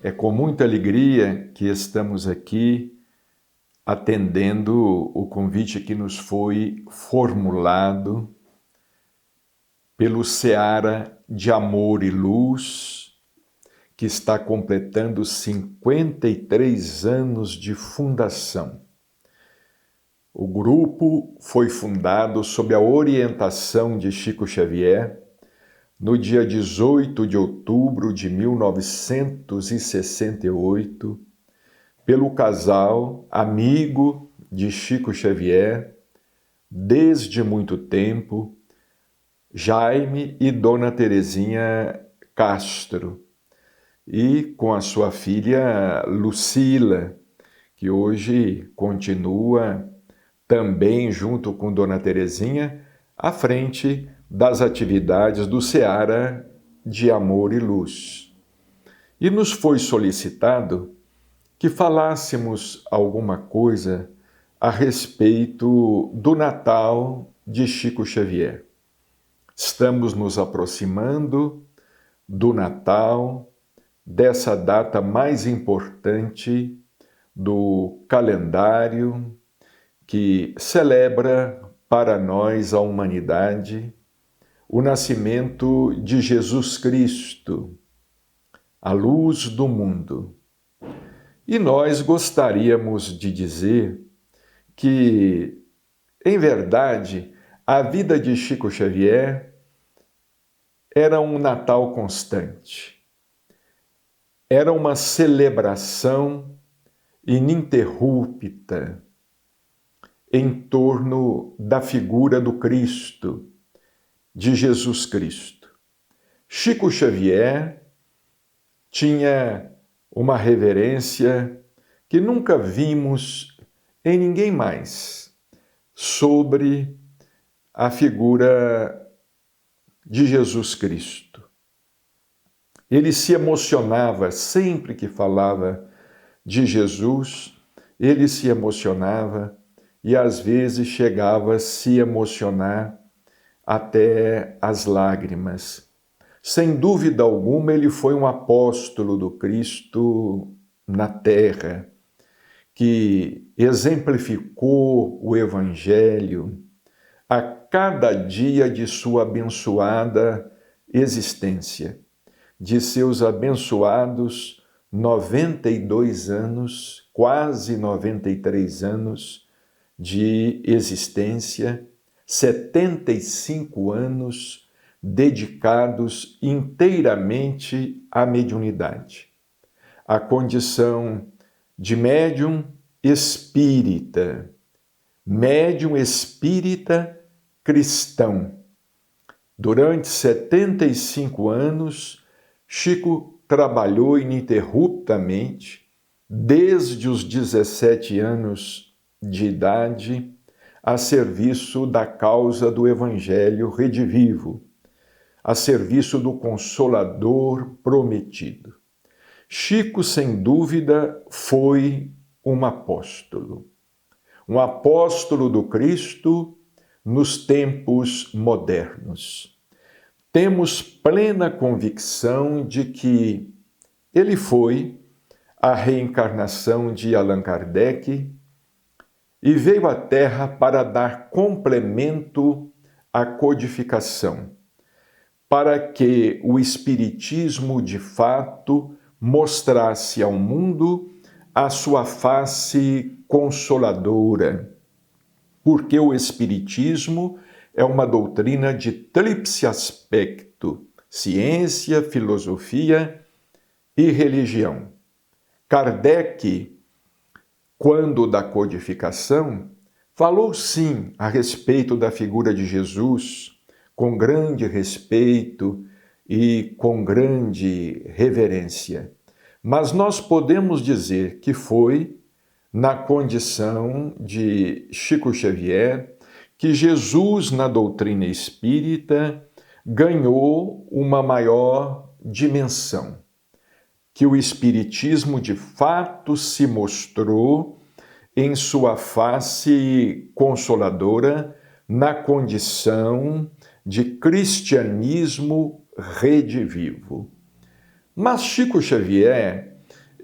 É com muita alegria que estamos aqui atendendo o convite que nos foi formulado pelo Seara de Amor e Luz, que está completando 53 anos de fundação. O grupo foi fundado sob a orientação de Chico Xavier no dia 18 de outubro de 1968, pelo casal amigo de Chico Xavier, desde muito tempo, Jaime e Dona Terezinha Castro, e com a sua filha Lucila, que hoje continua também junto com Dona Terezinha à frente das atividades do Seara de Amor e Luz. E nos foi solicitado que falássemos alguma coisa a respeito do Natal de Chico Xavier. Estamos nos aproximando do Natal, dessa data mais importante do calendário que celebra para nós, a humanidade, o nascimento de Jesus Cristo, a luz do mundo. E nós gostaríamos de dizer que, em verdade, a vida de Chico Xavier era um Natal constante. Era uma celebração ininterrupta em torno da figura do Cristo, de Jesus Cristo. Chico Xavier tinha uma reverência que nunca vimos em ninguém mais sobre a figura de Jesus Cristo. Ele se emocionava sempre que falava de Jesus, ele se emocionava e às vezes chegava a se emocionar até as lágrimas. Sem dúvida alguma, ele foi um apóstolo do Cristo na terra, que exemplificou o Evangelho a cada dia de sua abençoada existência, de seus abençoados 92 anos, quase 93 anos de existência, 75 anos dedicados inteiramente à mediunidade, à condição de médium espírita cristão. Durante 75 anos, Chico trabalhou ininterruptamente, desde os 17 anos de idade, a serviço da causa do Evangelho redivivo, a serviço do Consolador prometido. Chico, sem dúvida, foi um apóstolo do Cristo nos tempos modernos. Temos plena convicção de que ele foi a reencarnação de Allan Kardec e veio à Terra para dar complemento à codificação, para que o Espiritismo, de fato, mostrasse ao mundo a sua face consoladora, porque o Espiritismo é uma doutrina de tríplice aspecto: ciência, filosofia e religião. Kardec, quando da codificação, falou sim a respeito da figura de Jesus, com grande respeito e com grande reverência. Mas nós podemos dizer que foi na condição de Chico Xavier que Jesus, na doutrina espírita, ganhou uma maior dimensão, que o Espiritismo de fato se mostrou em sua face consoladora na condição de cristianismo redivivo. Mas Chico Xavier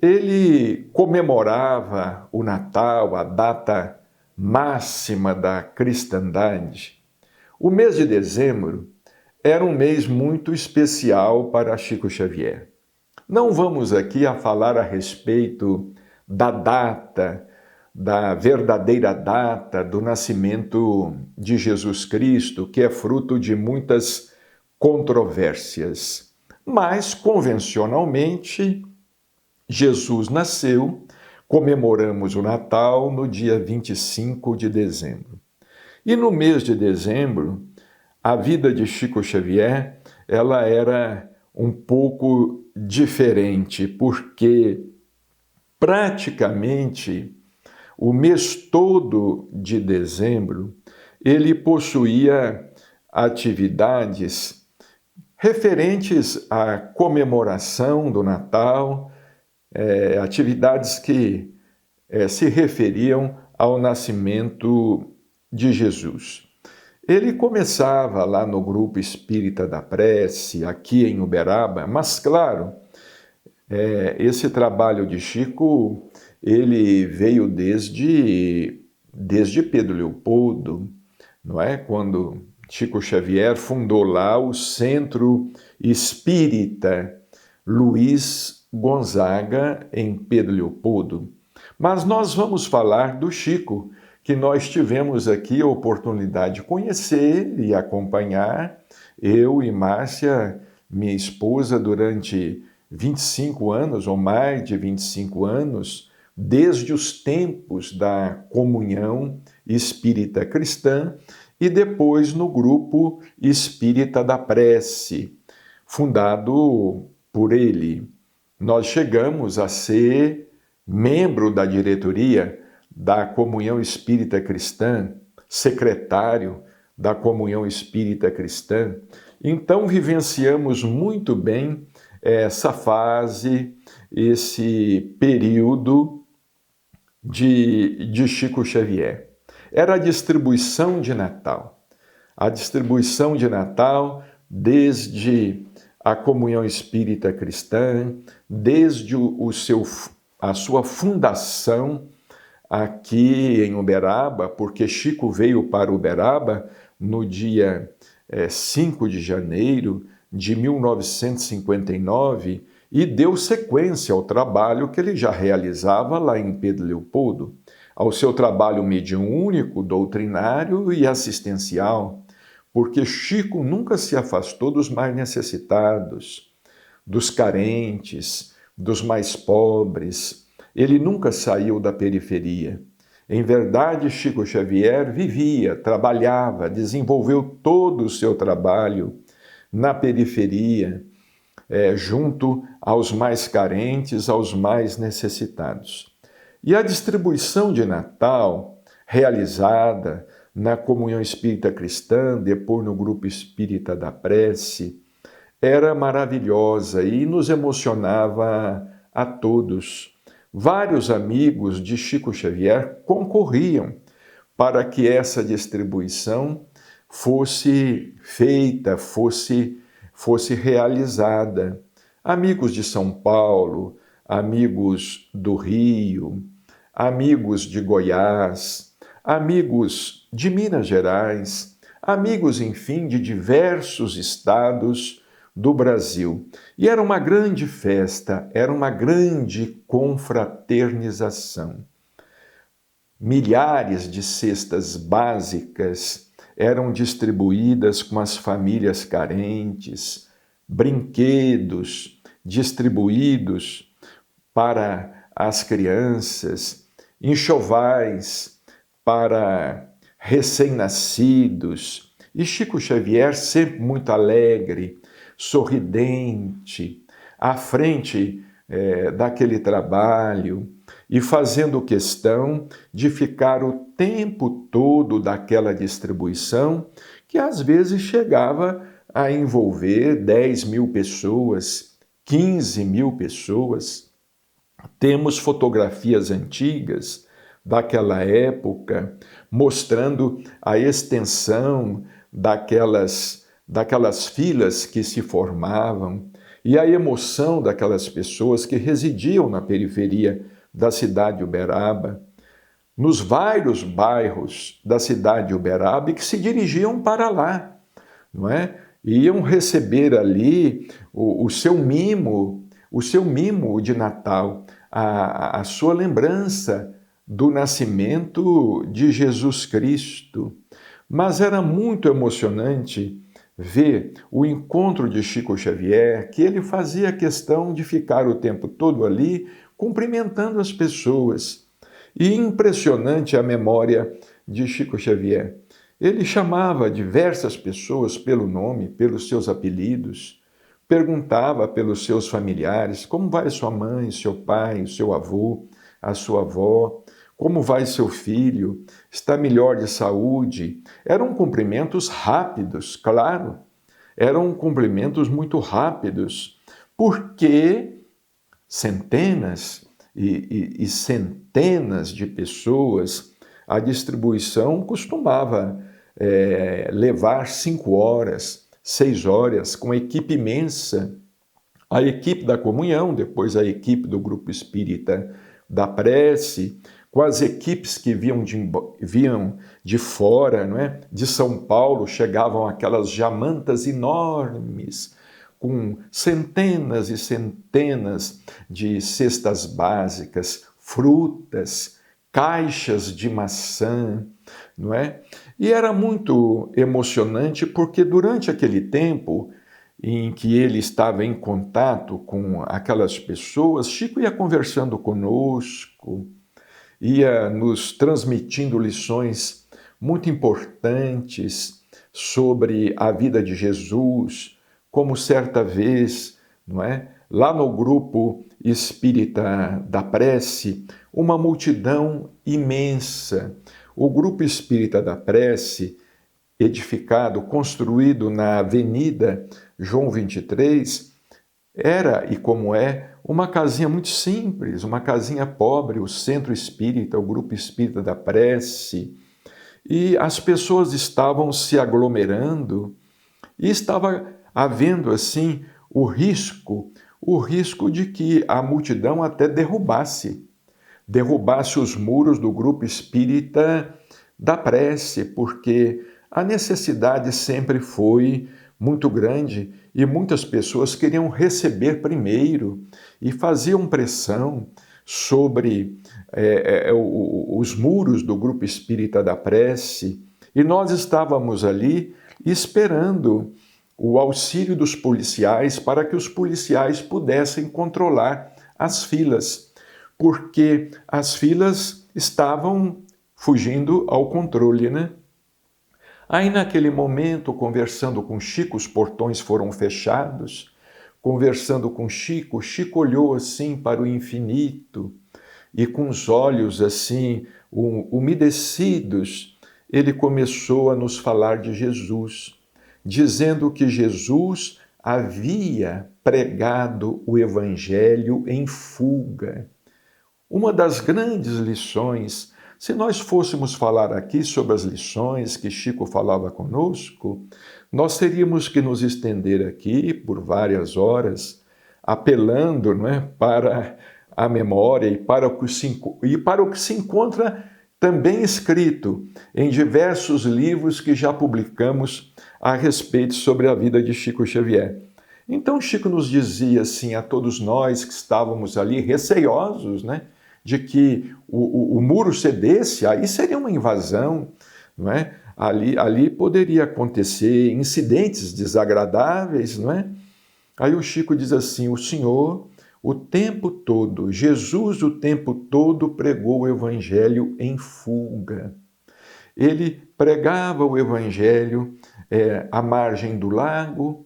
ele comemorava o Natal, a data máxima da cristandade. O mês de dezembro era um mês muito especial para Chico Xavier. Não vamos aqui a falar a respeito da data, da verdadeira data do nascimento de Jesus Cristo, que é fruto de muitas controvérsias. Mas, convencionalmente, Jesus nasceu, comemoramos o Natal no dia 25 de dezembro. E no mês de dezembro, a vida de Chico Xavier, ela era um pouco diferente, porque praticamente o mês todo de dezembro, ele possuía atividades referentes à comemoração do Natal, atividades que se referiam ao nascimento de Jesus. Ele começava lá no Grupo Espírita da Prece, aqui em Uberaba, mas claro, esse trabalho de Chico, ele veio desde Pedro Leopoldo, não é? Quando Chico Xavier fundou lá o Centro Espírita Luiz Gonzaga, em Pedro Leopoldo. Mas nós vamos falar do Chico, que nós tivemos aqui a oportunidade de conhecer e acompanhar, eu e Márcia, minha esposa, durante 25 anos, ou mais de 25 anos, desde os tempos da comunhão espírita cristã e depois no Grupo Espírita da Prece, fundado por ele. Nós chegamos a ser membro da diretoria da Comunhão Espírita Cristã, secretário da Comunhão Espírita Cristã. Então vivenciamos muito bem essa fase, esse período de Chico Xavier. Era a distribuição de Natal. A distribuição de Natal desde a Comunhão Espírita Cristã, desde a sua fundação aqui em Uberaba, porque Chico veio para Uberaba no dia 5 de janeiro de 1959 e deu sequência ao trabalho que ele já realizava lá em Pedro Leopoldo, ao seu trabalho mediúnico, doutrinário e assistencial, porque Chico nunca se afastou dos mais necessitados, dos carentes, dos mais pobres. Ele nunca saiu da periferia. Em verdade, Chico Xavier vivia, trabalhava, desenvolveu todo o seu trabalho na periferia, junto aos mais carentes, aos mais necessitados. E a distribuição de Natal, realizada na Comunhão Espírita Cristã, depois no Grupo Espírita da Prece, era maravilhosa e nos emocionava a todos. Vários amigos de Chico Xavier concorriam para que essa distribuição fosse feita, fosse realizada. Amigos de São Paulo, amigos do Rio, amigos de Goiás, amigos de Minas Gerais, amigos, enfim, de diversos estados do Brasil. E era uma grande festa, era uma grande confraternização. Milhares de cestas básicas eram distribuídas com as famílias carentes, brinquedos distribuídos para as crianças, enxovais para recém-nascidos. E Chico Xavier, sempre muito alegre, sorridente, à frente daquele trabalho e fazendo questão de ficar o tempo todo daquela distribuição, que às vezes chegava a envolver 10 mil pessoas, 15 mil pessoas. Temos fotografias antigas daquela época mostrando a extensão daquelas filas que se formavam e a emoção daquelas pessoas que residiam na periferia da cidade de Uberaba, nos vários bairros da cidade de Uberaba e que se dirigiam para lá, não é? Iam receber ali o seu mimo de Natal, a sua lembrança do nascimento de Jesus Cristo. Mas era muito emocionante ver o encontro de Chico Xavier, que ele fazia questão de ficar o tempo todo ali cumprimentando as pessoas. E impressionante a memória de Chico Xavier. Ele chamava diversas pessoas pelo nome, pelos seus apelidos, perguntava pelos seus familiares, como vai sua mãe, seu pai, o seu avô, a sua avó, como vai seu filho, está melhor de saúde. Eram cumprimentos rápidos, claro, eram cumprimentos muito rápidos, porque centenas e centenas de pessoas, a distribuição costumava levar 5 horas, 6 horas, com equipe imensa. A equipe da comunhão, depois a equipe do grupo espírita da prece, com as equipes que vinham de fora, não é? De São Paulo, chegavam aquelas jamantas enormes, com centenas e centenas de cestas básicas, frutas, caixas de maçã, não é? E era muito emocionante porque durante aquele tempo em que ele estava em contato com aquelas pessoas, Chico ia conversando conosco, ia nos transmitindo lições muito importantes sobre a vida de Jesus, como certa vez, não é? Lá no grupo espírita da prece, uma multidão imensa. O grupo espírita da prece, edificado, construído na Avenida João 23, era e como é uma casinha muito simples, uma casinha pobre, o centro espírita, o grupo espírita da prece, e as pessoas estavam se aglomerando e estava havendo assim o risco de que a multidão até derrubasse os muros do grupo espírita da prece, porque a necessidade sempre foi muito grande e muitas pessoas queriam receber primeiro e faziam pressão sobre os muros do grupo espírita da prece, e nós estávamos ali esperando o auxílio dos policiais para que os policiais pudessem controlar as filas, porque as filas estavam fugindo ao controle, né? Aí naquele momento, conversando com Chico, os portões foram fechados, conversando com Chico, Chico olhou assim para o infinito e com os olhos assim umedecidos, ele começou a nos falar de Jesus, dizendo que Jesus havia pregado o Evangelho em fuga. Uma das grandes lições, se nós fôssemos falar aqui sobre as lições que Chico falava conosco, nós teríamos que nos estender aqui por várias horas, apelando, não é, para a memória e para o que se encontra também escrito em diversos livros que já publicamos a respeito sobre a vida de Chico Xavier. Então Chico nos dizia assim a todos nós que estávamos ali receiosos, né, de que o muro cedesse, aí seria uma invasão, não é? Ali poderia acontecer incidentes desagradáveis, não é? Aí o Chico diz assim, o Senhor, o tempo todo, Jesus o tempo todo pregou o Evangelho em fuga. Ele pregava o Evangelho à margem do lago,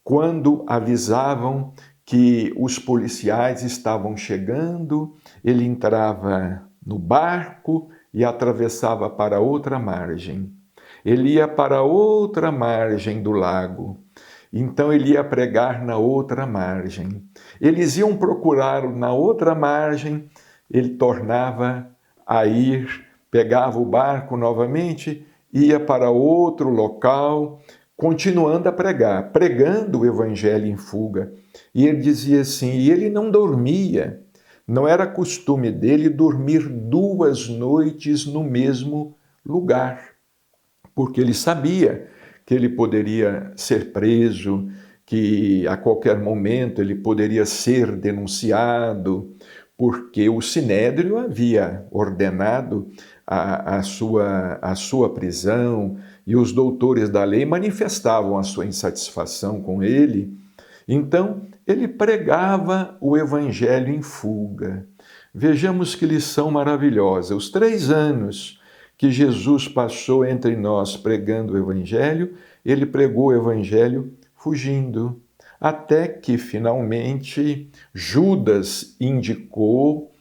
quando avisavam que os policiais estavam chegando, ele entrava no barco e atravessava para outra margem. Ele ia para outra margem do lago. Então ele ia pregar na outra margem. Eles iam procurar na outra margem, ele tornava a ir, pegava o barco novamente, ia para outro local, continuando a pregar, pregando o evangelho em fuga. E ele dizia assim, e ele não dormia, não era costume dele dormir 2 noites no mesmo lugar, porque ele sabia que ele poderia ser preso, que a qualquer momento ele poderia ser denunciado, porque o Sinédrio havia ordenado a sua prisão, e os doutores da lei manifestavam a sua insatisfação com ele. Então, ele pregava o evangelho em fuga. Vejamos que lição maravilhosa. Os 3 anos que Jesus passou entre nós pregando o evangelho, ele pregou o evangelho fugindo, até que finalmente Judas indicou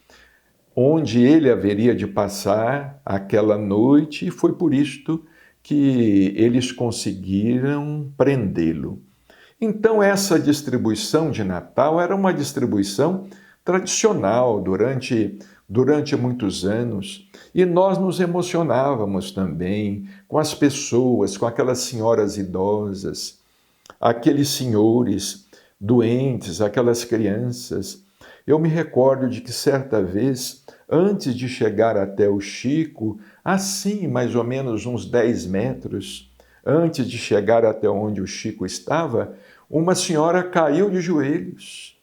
onde ele haveria de passar aquela noite, e foi por isto que eles conseguiram prendê-lo. Então, essa distribuição de Natal era uma distribuição tradicional durante muitos anos, e nós nos emocionávamos também com as pessoas, com aquelas senhoras idosas, aqueles senhores doentes, aquelas crianças. Eu me recordo de que certa vez, antes de chegar até o Chico, assim mais ou menos uns 10 metros, antes de chegar até onde o Chico estava, uma senhora caiu de joelhos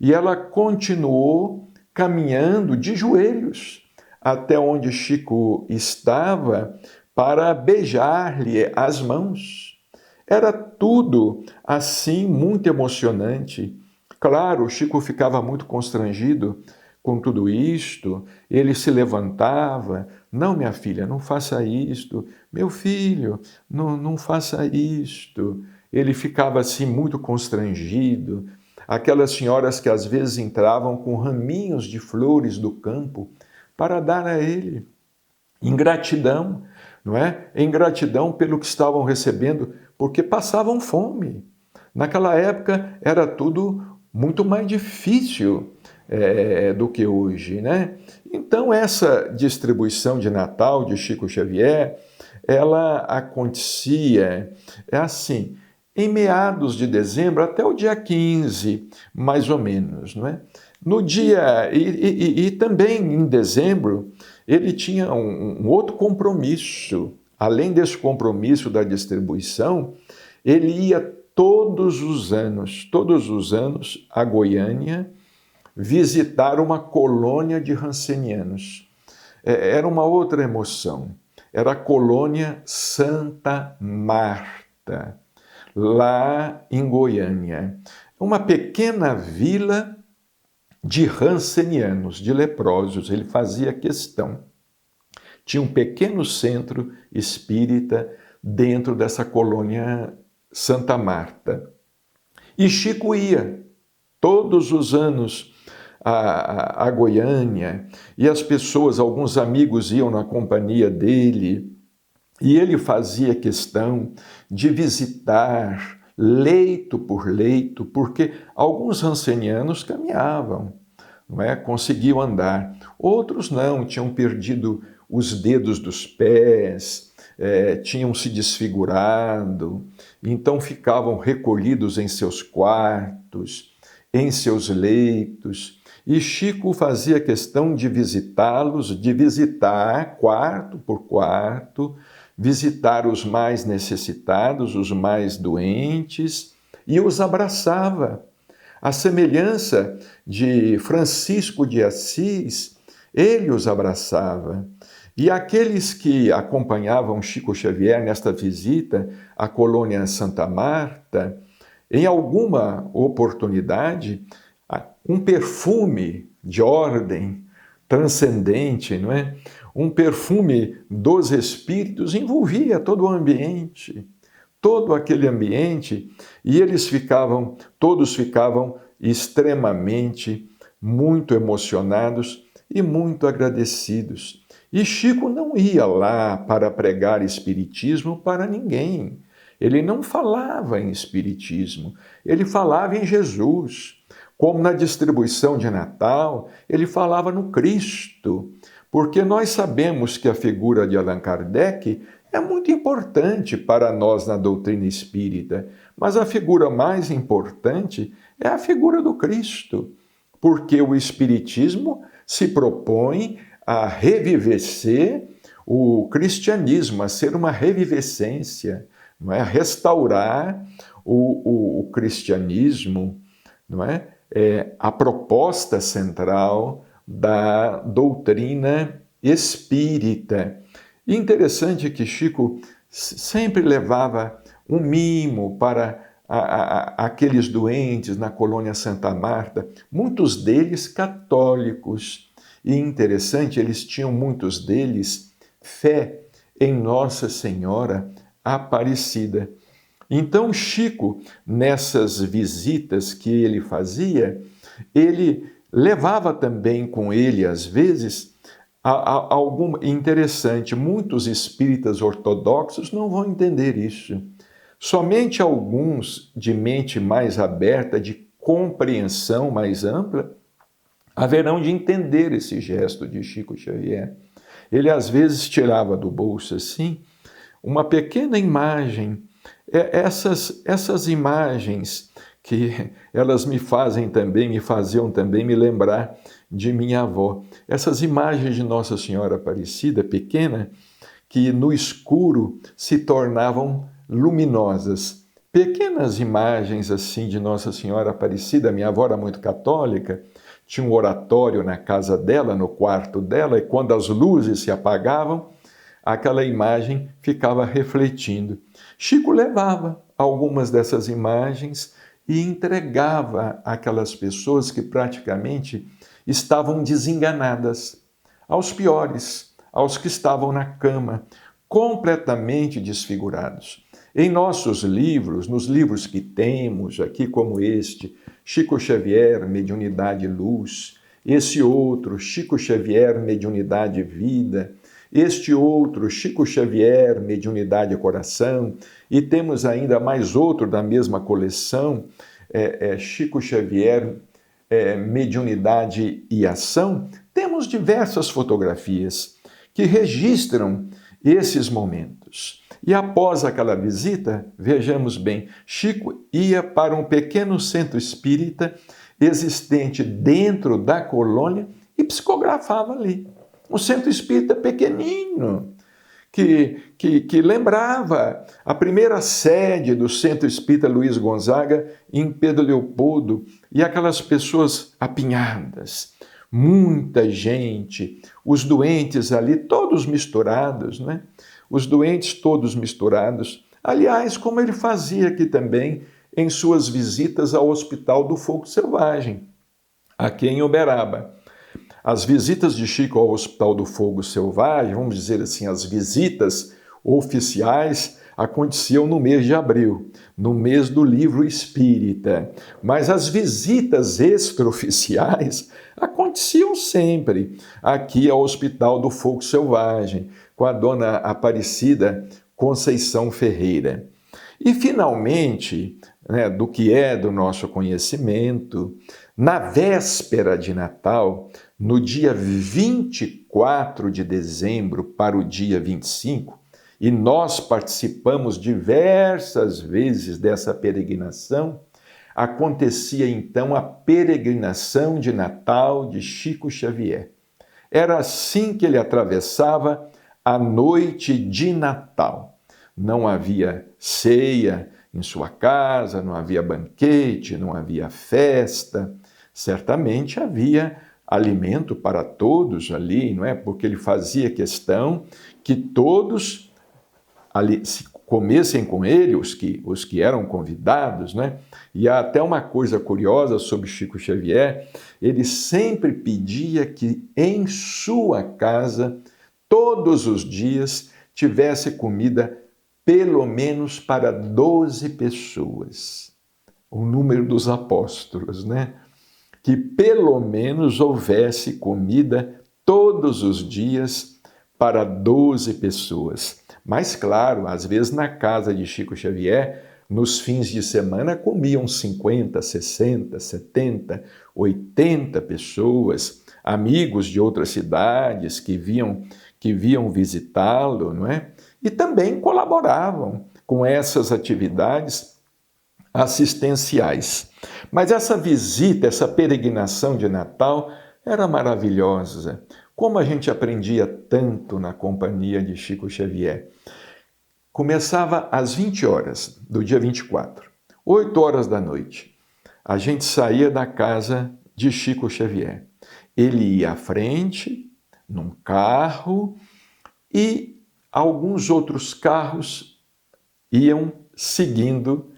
e ela continuou caminhando de joelhos até onde Chico estava para beijar-lhe as mãos. Era tudo assim muito emocionante. Claro, o Chico ficava muito constrangido com tudo isto, ele se levantava, não, minha filha, não faça isto, meu filho, não faça isto. Ele ficava assim muito constrangido. Aquelas senhoras que às vezes entravam com raminhos de flores do campo para dar a ele, em gratidão, não é? Em gratidão pelo que estavam recebendo, porque passavam fome. Naquela época era tudo muito mais difícil do que hoje, né? Então essa distribuição de Natal de Chico Xavier, ela acontecia assim, em meados de dezembro até o dia 15, mais ou menos, não é? No dia e também em dezembro ele tinha um outro compromisso. Além desse compromisso da distribuição, ele ia todos os anos, a Goiânia, visitar uma colônia de rancenianos. Era uma outra emoção. Era a colônia Santa Marta, lá em Goiânia. Uma pequena vila de rancenianos, de leprosos. Ele fazia questão. Tinha um pequeno centro espírita dentro dessa colônia Santa Marta. E Chico ia todos os anos a Goiânia, e as pessoas, alguns amigos iam na companhia dele, e ele fazia questão de visitar leito por leito, porque alguns rancenianos caminhavam, não é? Conseguiam andar. Outros não, tinham perdido os dedos dos pés, tinham se desfigurado, então ficavam recolhidos em seus quartos, em seus leitos. E Chico fazia questão de visitá-los, de visitar quarto por quarto, visitar os mais necessitados, os mais doentes, e os abraçava. À semelhança de Francisco de Assis, ele os abraçava. E aqueles que acompanhavam Chico Xavier nesta visita à colônia Santa Marta, em alguma oportunidade, um perfume de ordem transcendente, não é? Um perfume dos espíritos envolvia todo o ambiente, todo aquele ambiente, e todos ficavam extremamente muito emocionados e muito agradecidos. E Chico não ia lá para pregar espiritismo para ninguém. Ele não falava em espiritismo, ele falava em Jesus. Como na distribuição de Natal, ele falava no Cristo, porque nós sabemos que a figura de Allan Kardec é muito importante para nós na doutrina espírita, mas a figura mais importante é a figura do Cristo, porque o Espiritismo se propõe a revivecer o cristianismo, a ser uma revivescência, não é? A restaurar o cristianismo, não é? É a proposta central da doutrina espírita. E interessante que Chico sempre levava um mimo para aqueles doentes na colônia Santa Marta, muitos deles católicos. E interessante, eles tinham, muitos deles, fé em Nossa Senhora Aparecida. Então, Chico, nessas visitas que ele fazia, ele levava também com ele, às vezes, algum interessante. Muitos espíritas ortodoxos não vão entender isso. Somente alguns de mente mais aberta, de compreensão mais ampla, haverão de entender esse gesto de Chico Xavier. Ele às vezes tirava do bolso assim uma pequena imagem. Essas imagens que elas me faziam também me lembrar de minha avó. Essas imagens de Nossa Senhora Aparecida, pequena, que no escuro se tornavam luminosas. Pequenas imagens assim de Nossa Senhora Aparecida. Minha avó era muito católica, tinha um oratório na casa dela, no quarto dela, e quando as luzes se apagavam, aquela imagem ficava refletindo. Chico levava algumas dessas imagens e entregava àquelas pessoas que praticamente estavam desenganadas, aos piores, aos que estavam na cama, completamente desfigurados. Em nossos livros, nos livros que temos aqui, como este, Chico Xavier, Mediunidade e Luz, esse outro, Chico Xavier, Mediunidade e Vida, este outro, Chico Xavier, Mediunidade e Coração, e temos ainda mais outro da mesma coleção, Chico Xavier, Mediunidade e Ação. Temos diversas fotografias que registram esses momentos. E após aquela visita, vejamos bem, Chico ia para um pequeno centro espírita existente dentro da colônia e psicografava ali. Um centro espírita pequenino, que lembrava a primeira sede do Centro Espírita Luiz Gonzaga em Pedro Leopoldo, e aquelas pessoas apinhadas, muita gente, os doentes ali todos misturados, né? Os doentes todos misturados. Aliás, como ele fazia aqui também em suas visitas ao Hospital do Fogo Selvagem, aqui em Uberaba. As visitas de Chico ao Hospital do Fogo Selvagem, vamos dizer assim, as visitas oficiais, aconteciam no mês de abril, no mês do livro espírita. Mas as visitas extraoficiais aconteciam sempre aqui ao Hospital do Fogo Selvagem, com a dona Aparecida Conceição Ferreira. E, finalmente, do que é do nosso conhecimento, na véspera de Natal, no dia 24 de dezembro para o dia 25, e nós participamos diversas vezes dessa peregrinação, acontecia então a peregrinação de Natal de Chico Xavier. Era assim que ele atravessava a noite de Natal. Não havia ceia em sua casa, não havia banquete, não havia festa. Certamente havia alimento para todos ali, não é? Porque ele fazia questão que todos ali comessem com ele, os que eram convidados, né? E há até uma coisa curiosa sobre Chico Xavier: ele sempre pedia que em sua casa, todos os dias, tivesse comida pelo menos para 12 pessoas. O número dos apóstolos, né? Que pelo menos houvesse comida todos os dias para 12 pessoas. Mas, claro, às vezes na casa de Chico Xavier, nos fins de semana, comiam 50, 60, 70, 80 pessoas, amigos de outras cidades que vinham visitá-lo, não é? e também colaboravam com essas atividades assistenciais. Mas essa visita, essa peregrinação de Natal era maravilhosa. Como a gente aprendia tanto na companhia de Chico Xavier. Começava às 20 horas do dia 24, 8 horas da noite. A gente saía da casa de Chico Xavier. Ele ia à frente, num carro, e alguns outros carros iam seguindo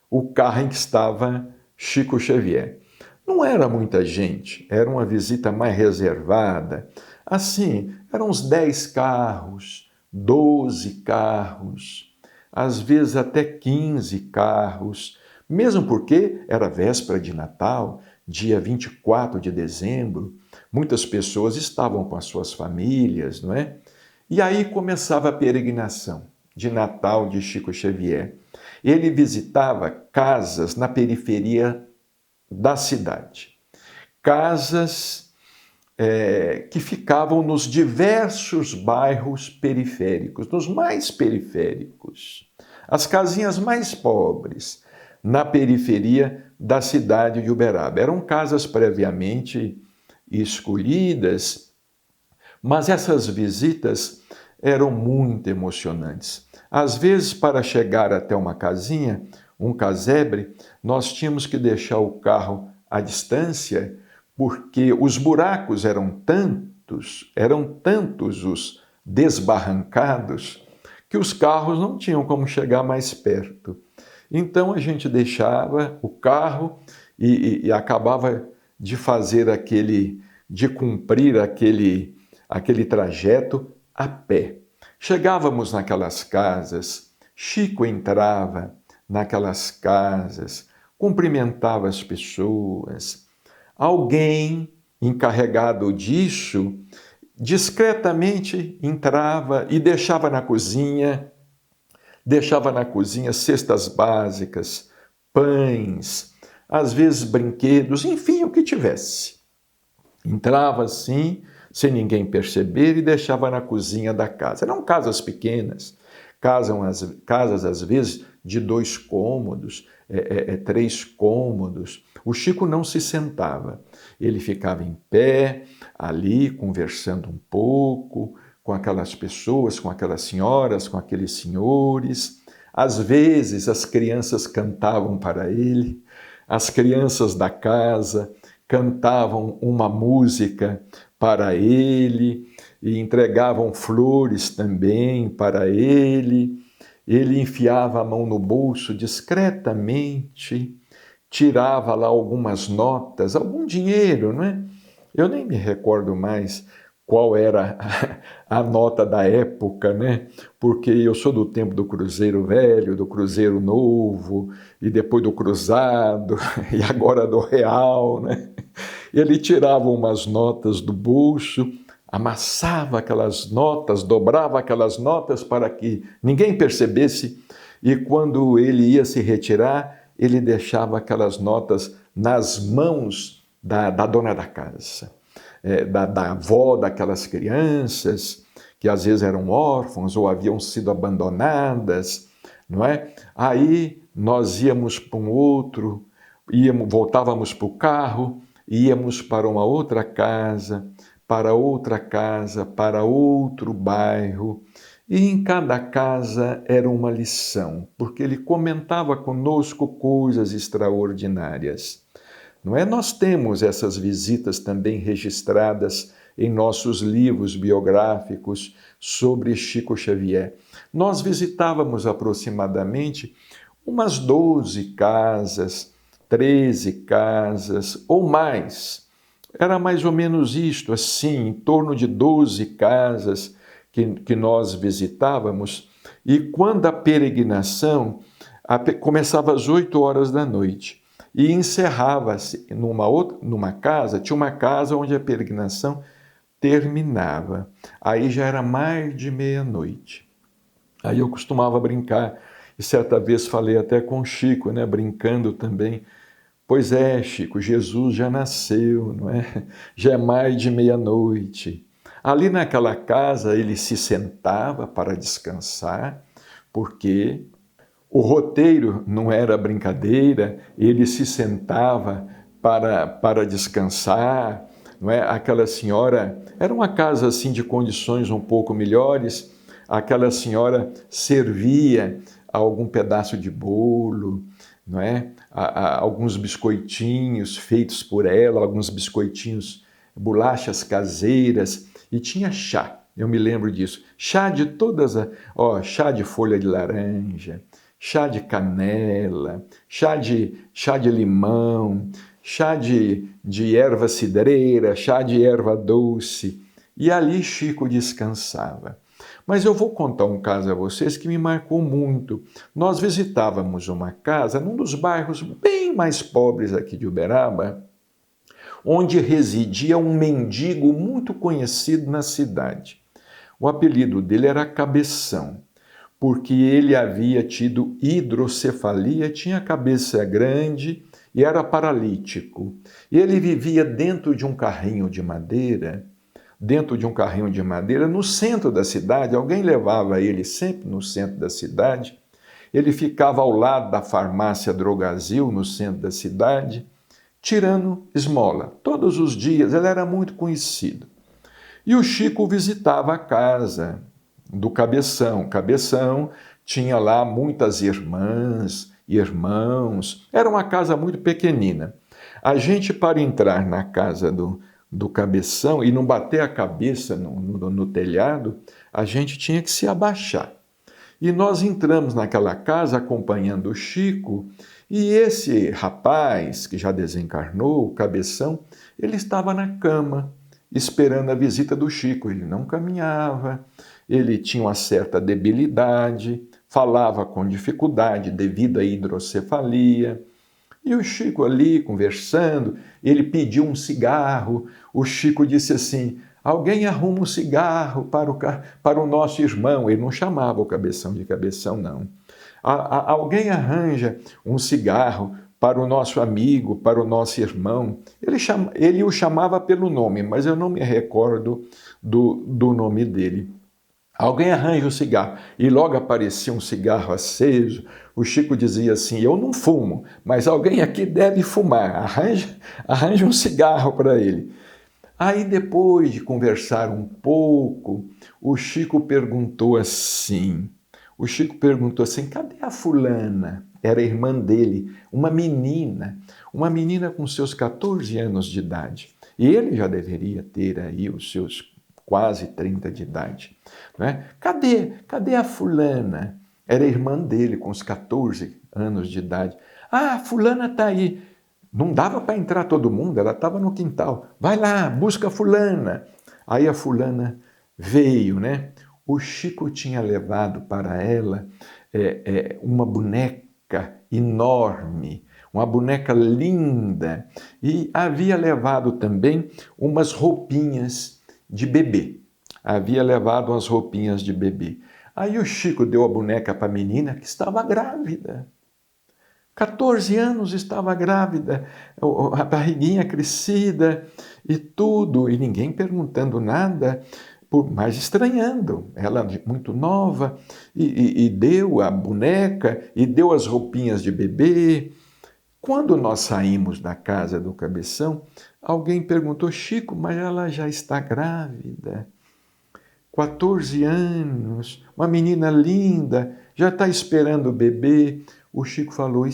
o carro em que estava Chico Xavier. Não era muita gente, era uma visita mais reservada. Assim, eram uns 10 carros, 12 carros, às vezes até 15 carros, mesmo porque era véspera de Natal, dia 24 de dezembro, muitas pessoas estavam com as suas famílias, não é? E aí começava a peregrinação de Natal de Chico Xavier. Ele visitava casas na periferia da cidade, casas que ficavam nos diversos bairros periféricos, nos mais periféricos, as casinhas mais pobres, na periferia da cidade de Uberaba. Eram casas previamente escolhidas, mas essas visitas eram muito emocionantes. Às vezes, para chegar até uma casinha, um casebre, nós tínhamos que deixar o carro à distância, porque os buracos eram tantos os desbarrancados, que os carros não tinham como chegar mais perto. Então a gente deixava o carro e acabava de fazer de cumprir aquele trajeto a pé. Chegávamos naquelas casas, Chico entrava naquelas casas, cumprimentava as pessoas. Alguém encarregado disso discretamente entrava e deixava na cozinha cestas básicas, pães, às vezes brinquedos, enfim, o que tivesse. Entrava assim, sem ninguém perceber, e deixava na cozinha da casa. Eram casas pequenas, casas às vezes de 2 cômodos, 3 cômodos. O Chico não se sentava, ele ficava em pé, ali, conversando um pouco com aquelas pessoas, com aquelas senhoras, com aqueles senhores. Às vezes as crianças cantavam para ele, as crianças da casa cantavam uma música para ele e entregavam flores também para ele. Ele enfiava a mão no bolso discretamente, tirava lá algumas notas, algum dinheiro, não é? Eu nem me recordo mais qual era a nota da época, né? Porque eu sou do tempo do Cruzeiro Velho, do Cruzeiro Novo, e depois do Cruzado, e agora do Real, né? Ele tirava umas notas do bolso, amassava aquelas notas, dobrava aquelas notas para que ninguém percebesse, e quando ele ia se retirar, ele deixava aquelas notas nas mãos da dona da casa, da avó daquelas crianças, que às vezes eram órfãos ou haviam sido abandonadas, não é? Aí nós íamos para um outro, voltávamos para o carro, íamos para uma outra casa, para outro bairro, e em cada casa era uma lição, porque ele comentava conosco coisas extraordinárias. Não é? Nós temos essas visitas também registradas em nossos livros biográficos sobre Chico Xavier. Nós visitávamos aproximadamente umas 12 casas, 13 casas ou mais. Era mais ou menos isto, assim, em torno de 12 casas que nós visitávamos. E quando a peregrinação começava às 8 horas da noite e encerrava-se numa casa, tinha uma casa onde a peregrinação terminava. Aí já era mais de meia-noite. Aí eu costumava brincar, e certa vez falei até com o Chico, né, brincando também. Pois é, Chico, Jesus já nasceu, não é? Já é mais de meia-noite. Ali naquela casa ele se sentava para descansar, porque o roteiro não era brincadeira, ele se sentava para descansar, não é? Aquela senhora, era uma casa assim de condições um pouco melhores, aquela senhora servia algum pedaço de bolo, não é? Alguns biscoitinhos feitos por ela, alguns biscoitinhos, bolachas caseiras, e tinha chá. Eu me lembro disso. Chá de chá de folha de laranja, chá de canela, chá de limão, chá de erva cidreira, chá de erva doce. E ali Chico descansava. Mas eu vou contar um caso a vocês que me marcou muito. Nós visitávamos uma casa num dos bairros bem mais pobres aqui de Uberaba, onde residia um mendigo muito conhecido na cidade. O apelido dele era Cabeção, porque ele havia tido hidrocefalia, tinha a cabeça grande e era paralítico. E ele vivia dentro de um carrinho de madeira, no centro da cidade. Alguém levava ele sempre no centro da cidade. Ele ficava ao lado da farmácia Drogazil, no centro da cidade, tirando esmola. Todos os dias, ele era muito conhecido. E o Chico visitava a casa do Cabeção. Cabeção tinha lá muitas irmãs, irmãos. Era uma casa muito pequenina. A gente, para entrar na casa do Cabeção e não bater a cabeça no telhado, a gente tinha que se abaixar. E nós entramos naquela casa acompanhando o Chico, e esse rapaz, que já desencarnou, o Cabeção, ele estava na cama, esperando a visita do Chico. Ele não caminhava, ele tinha uma certa debilidade, falava com dificuldade devido à hidrocefalia. E o Chico ali conversando, ele pediu um cigarro. O Chico disse assim: alguém arruma um cigarro para o nosso irmão. Ele não chamava o Cabeção de Cabeção, não. Alguém arranja um cigarro para o nosso amigo, para o nosso irmão. Ele o chamava pelo nome, mas eu não me recordo do nome dele. Alguém arranja um cigarro. E logo aparecia um cigarro aceso. O Chico dizia assim: eu não fumo, mas alguém aqui deve fumar. Arranja um cigarro para ele. Aí, depois de conversar um pouco, o Chico perguntou assim, cadê a fulana? Era a irmã dele, uma menina com seus 14 anos de idade. E ele já deveria ter aí os seus quase 30 de idade. Não é? Cadê a fulana? Era a irmã dele com os 14 anos de idade. Ah, a fulana está aí. Não dava para entrar todo mundo, ela estava no quintal. Vai lá, busca a fulana. Aí a fulana veio, né? O Chico tinha levado para ela uma boneca enorme, uma boneca linda, e havia levado também umas roupinhas de bebê. Aí o Chico deu a boneca para a menina, que estava grávida. 14 anos estava grávida, a barriguinha crescida e tudo, e ninguém perguntando nada, mas estranhando. Ela muito nova, e deu a boneca, e deu as roupinhas de bebê. Quando nós saímos da casa do Cabeção, alguém perguntou: Chico, mas ela já está grávida? 14 anos, uma menina linda, já está esperando o bebê. O Chico falou: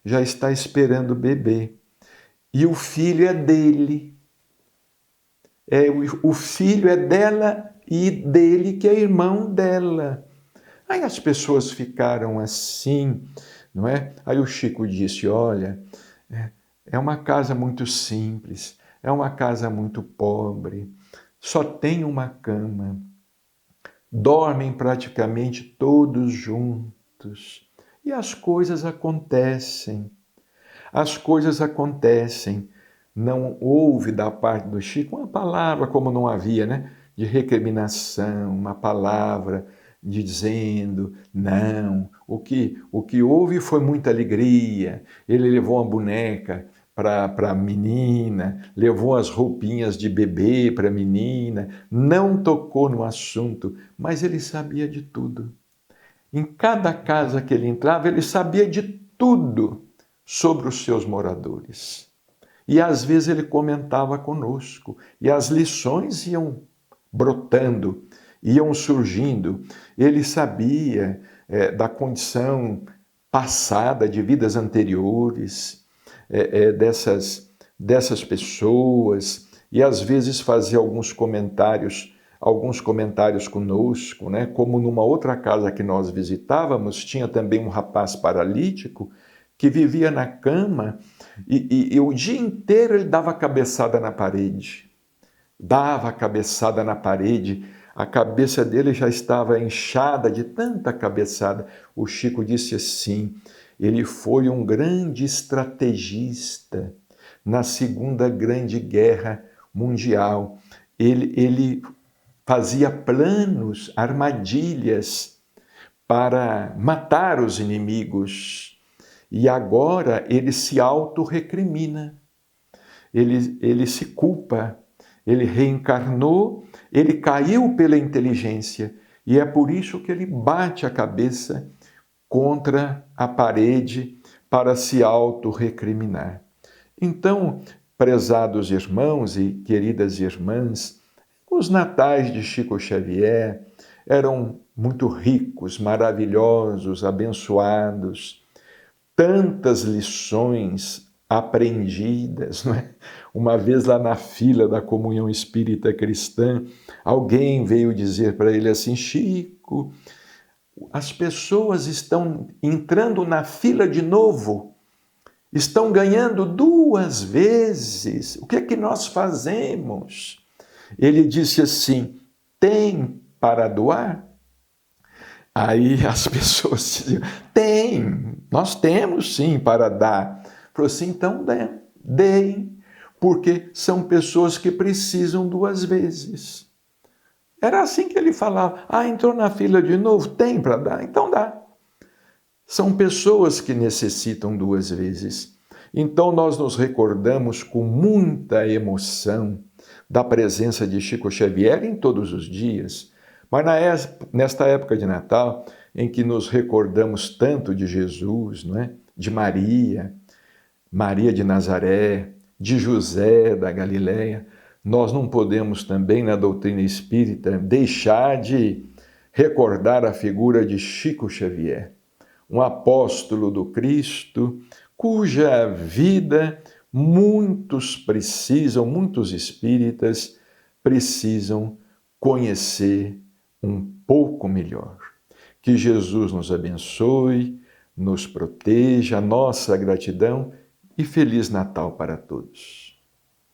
já está esperando o bebê. E o filho é dele. O filho é dela e dele, que é irmão dela. Aí as pessoas ficaram assim, não é? Aí o Chico disse: olha, é uma casa muito simples, é uma casa muito pobre, só tem uma cama, dormem praticamente todos juntos. E as coisas acontecem. Não houve da parte do Chico uma palavra, como não havia, né? De recriminação, uma palavra de dizendo, não. O que houve foi muita alegria. Ele levou uma boneca para a menina, levou as roupinhas de bebê para a menina, não tocou no assunto, mas ele sabia de tudo. Em cada casa que ele entrava, ele sabia de tudo sobre os seus moradores. E às vezes ele comentava conosco, e as lições iam brotando, iam surgindo. Ele sabia da condição passada de vidas anteriores, dessas pessoas, e às vezes fazia alguns comentários conosco, né? Como numa outra casa que nós visitávamos, tinha também um rapaz paralítico que vivia na cama e o dia inteiro ele dava cabeçada na parede. Dava a cabeçada na parede, a cabeça dele já estava inchada de tanta cabeçada. O Chico disse assim, ele foi um grande estrategista na Segunda Grande Guerra Mundial. Ele fazia planos, armadilhas para matar os inimigos. E agora ele se autorrecrimina, ele se culpa, ele reencarnou, ele caiu pela inteligência e é por isso que ele bate a cabeça contra a parede para se autorrecriminar. Então, prezados irmãos e queridas irmãs, os natais de Chico Xavier eram muito ricos, maravilhosos, abençoados, tantas lições aprendidas, não é? Uma vez lá na fila da Comunhão Espírita Cristã, alguém veio dizer para ele assim, Chico, as pessoas estão entrando na fila de novo, estão ganhando 2 vezes, o que é que nós fazemos? Ele disse assim, tem para doar? Aí as pessoas diziam, nós temos sim para dar. Falou assim, então deem, porque são pessoas que precisam 2 vezes. Era assim que ele falava, entrou na fila de novo, tem para dar? Então dá. São pessoas que necessitam 2 vezes. Então nós nos recordamos com muita emoção da presença de Chico Xavier em todos os dias, mas nesta época de Natal, em que nos recordamos tanto de Jesus, não é? De Maria de Nazaré, de José da Galileia, nós não podemos também, na doutrina espírita, deixar de recordar a figura de Chico Xavier, um apóstolo do Cristo, cuja vida muitos espíritas precisam conhecer um pouco melhor. Que Jesus nos abençoe, nos proteja, a nossa gratidão e Feliz Natal para todos.